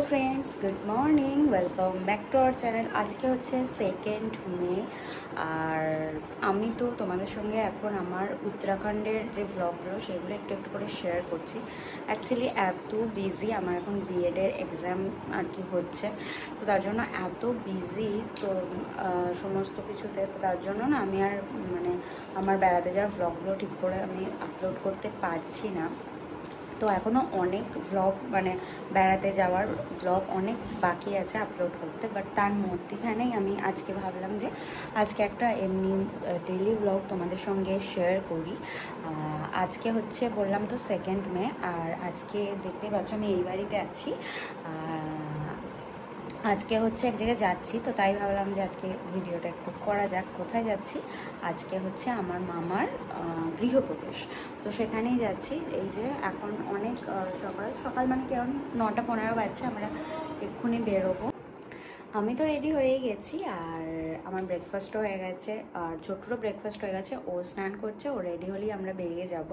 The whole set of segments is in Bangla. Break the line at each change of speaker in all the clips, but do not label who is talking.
Friends good morning welcome back to our channel. आज के होच्छे 2 मे আর আমি তো তোমাদের সঙ্গে এখন আমার উত্তরাখণ্ডের যে ভ্লগগুলো সেগুলো একটু একটু করে শেয়ার করছি। অ্যাকচুয়ালি এত বিজি, আমার এখন বিএডের এক্সাম আর কি হচ্ছে, তো তার জন্য এত বিজি তো সমস্ত কিছুতে, তো তার জন্য না আমি আর মানে আমার বেড়াতে যাওয়ার ভ্লগগুলো ঠিক করে আমি আপলোড করতে পারছি না। তো এখনও অনেক ভ্লগ মানে বেড়াতে যাওয়ার ভ্লগ অনেক বাকি আছে আপলোড করতে, বাট তার মধ্যেখানেই আমি আজকে ভাবলাম যে আজকে একটা এমনি ডেইলি ভ্লগ তোমাদের সঙ্গে শেয়ার করি। আজকে হচ্ছে বললাম তো 2 মে, আর আজকে দেখতে পাচ্ছ আমি এই বাড়িতে আছি। আজকে হচ্ছে এক জায়গায় যাচ্ছি, তো তাই ভাবলাম যে আজকে ভিডিওটা একটু করা যাক। কোথায় যাচ্ছি? আজকে হচ্ছে আমার মামার গৃহপ্রবেশ, তো সেখানেই যাচ্ছি। এই যে এখন অনেক সকাল সকাল মানে কেমন 9:15 বাজছে, আমরা এক্ষুনি বেরোবো। আমি তো রেডি হয়ে গেছি, আর আমার ব্রেকফাস্টও হয়ে গেছে, আর ছোট্টরও ব্রেকফাস্ট হয়ে গেছে। ও স্নান করছে, ও রেডি হলেই আমরা বেরিয়ে যাব।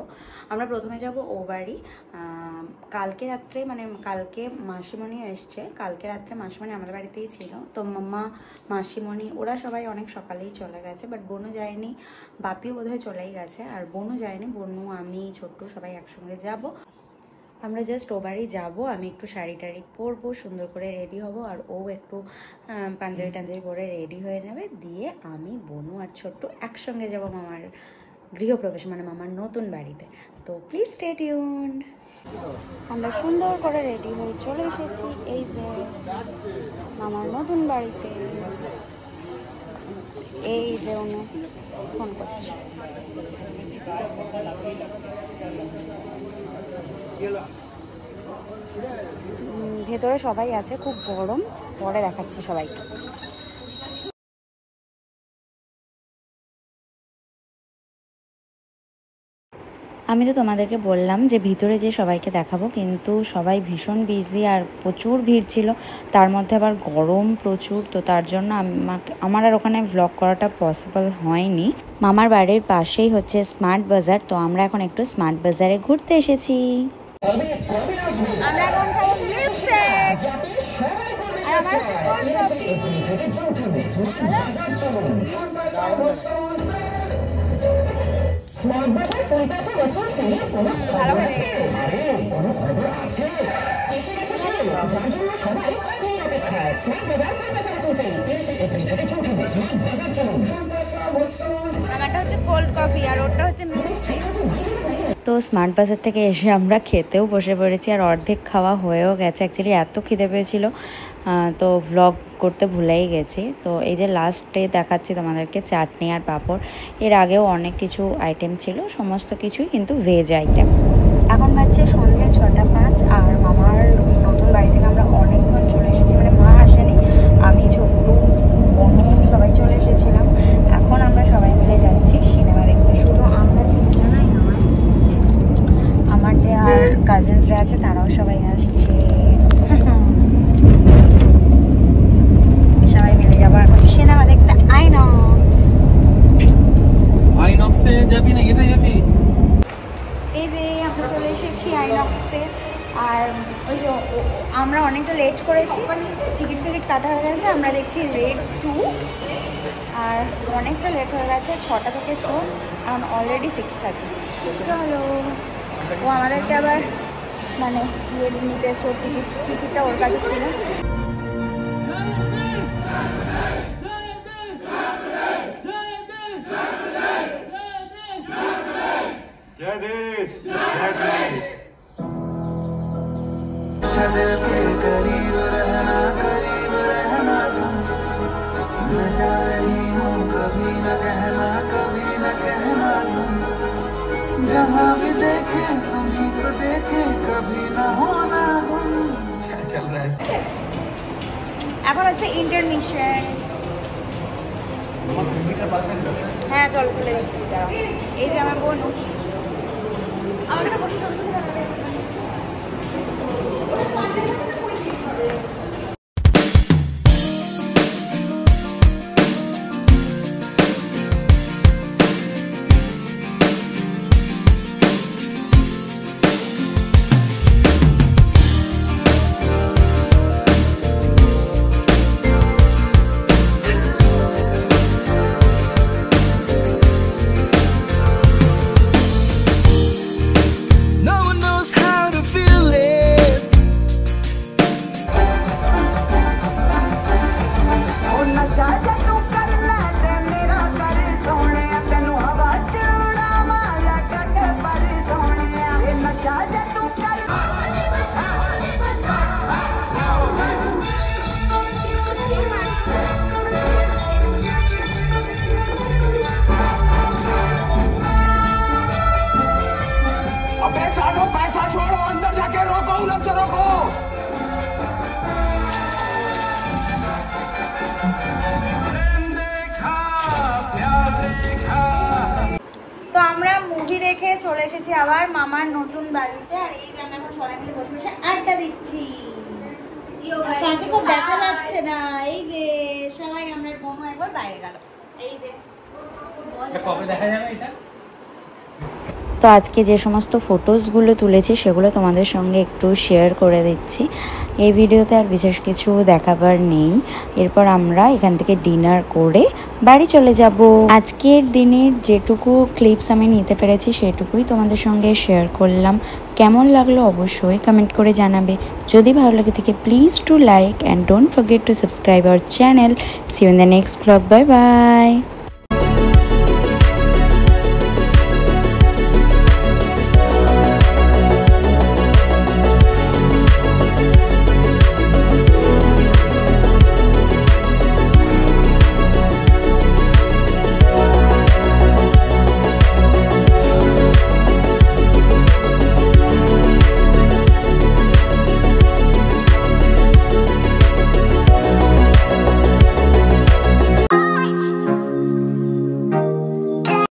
আমরা প্রথমে যাব ও বাড়ি। কালকে রাত্রে মানে কালকে মাসিমণি এসছে, কালকে রাত্রে মাসিমণি আমাদের বাড়িতেই ছিল। তো মাম্মা মাসিমণি ওরা সবাই অনেক সকালেই চলে গেছে, বাট বোনু যায়নি, বাপিও বোধহয় চলেই গেছে, আর বোনু যায়নি। বোনু আমি ছোট্টু সবাই একসঙ্গে যাব। আমরা জাস্ট ও বাড়ি যাবো, আমি একটু শাড়ি টাড়ি পরবো, সুন্দর করে রেডি হব, আর ও একটু পাঞ্জাবি টাঞ্জাবি পরে রেডি হয়ে নেবে। দিয়ে আমি বোনু আর ছোট্টু একসঙ্গে যাব মামার গৃহপ্রবেশ মানে মামার নতুন বাড়িতে। তো প্লিজ স্টে টিউনড। আমরা সুন্দর করে রেডি হয়ে চলে এসেছি এই যে মামার নতুন বাড়িতে। এই যে উনি ফোন করছে। ভেতরে সবাই আছে, খুব গরম, পরে দেখাচ্ছি সবাইকে। আমি তো তোমাদেরকে বললাম যে ভিতরে যে সবাইকে দেখাবো, কিন্তু সবাই ভীষণ বিজি আর প্রচুর ভিড় ছিল, তার মধ্যে আবার গরম প্রচুর, তো তার জন্য আমার আর ওখানে ভ্লগ করাটা পসিবল হয়নি। মামার বাড়ির পাশেই হচ্ছে স্মার্ট বাজার, তো আমরা এখন একটু স্মার্ট বাজারে ঘুরতে এসেছি। আমরা এখন খাবো মিল্কশেক আর আমার কোল্ড
স্মার্ট বাজার 50 বছর সিরিয়াল কোনো ভালো আছে, আরে কোনো খবর আছে, এসে গেছে সেই যার জন্য সবাই অধীর অপেক্ষায়। স্মার্ট বাজার 50 বছর সিরিয়াল 30 এপ্রিল থেকে 4 মে। স্মার্ট বাজার চলুন।
আমারটা হচ্ছে কোল্ড কফি আর ওটা হচ্ছে মিল্কশেক। তো স্মার্ট বাজার থেকে এসে আমরা খেতেও বসে পড়েছি, আর অর্ধেক খাওয়া হয়েও গেছে। অ্যাকচুয়ালি এত খিদে পেয়েছিল, তো ভ্লগ করতে ভুলেই গেছি। তো এই যে লাস্টে দেখাচ্ছি তোমাদেরকে চাটনি আর পাঁপড়। এর আগেও অনেক কিছু আইটেম ছিল, সমস্ত কিছুই কিন্তু ভেজ আইটেম। এখন বাজছে সন্ধ্যে 6:05, আর মামার নতুন বাড়ি থেকে আমরা অনেকক্ষণ চলে এসেছি, মানে মা আসেনি, আমি ছোট্টু বোনু সবাই চলে এসেছিলাম। এখন আমরা সবাই মিলে যাচ্ছি সিনেমা দেখতে। শুধু আমরা তিনজনাই নয়, আমার যে আর কাজিনসরা আছে তারাও সবাই আসছে। সবাই মিলে যাবো এখন সিনেমা দেখতে আইনক্সে। যাবি না এটা যাবি? এই যে আমরা চলে এসেছি আইনক্সে, আর ওই যে আমরা অনেকটা লেট করেছি, টিকিট কাটা হয়ে গেছে। আমরা দেখছি রেড 2, আর অনেকটা লেট হয়ে গেছে, 6টা থেকে শো, এখন অলরেডি 6:30। চলো, ও আমাদেরকে আবার মানে নিতে এসো, টিকিটটা ওর কাছে ছিল।
जय देश जय देश।
दिल के करीब रहना तुम, मैं जा रही हूँ कभी न कहना तुम, जहाँ भी देखे तुम्हीं को देखे कभी न होना तुम। क्या चल रहा है?
এখন হচ্ছে ইন্টারমিশন। হ্যাঁ চল খুলে দিচ্ছি। এই যে আমার বোন, চলে এসেছি আবার মামার নতুন বাড়িতে। আর এই যে আমরা এখন সবাই মিলে বসে বসে আড্ডা দিচ্ছি। কাকে সব দেখা যাচ্ছে না, এই যে সবাই, আমরা বোনও একবার বাইরে গেল, এই যে
কবে দেখা যাবে এটা।
তো আজকে যে সমস্ত ফটোসগুলো তুলেছি সেগুলো তোমাদের সঙ্গে একটু শেয়ার করে দিচ্ছি। এই ভিডিওতে আর বিশেষ কিছু দেখাবার নেই। এরপর আমরা এখান থেকে ডিনার করে বাড়ি চলে যাব। আজকের দিনের যেটুকু ক্লিপস আমি নিতে পেরেছি সেটুকুই তোমাদের সঙ্গে শেয়ার করলাম। কেমন লাগলো অবশ্যই কমেন্ট করে জানাবে। যদি ভালো লাগে থাকে please to like and don't forget to subscribe our channel. See you in the next blog. Bye by.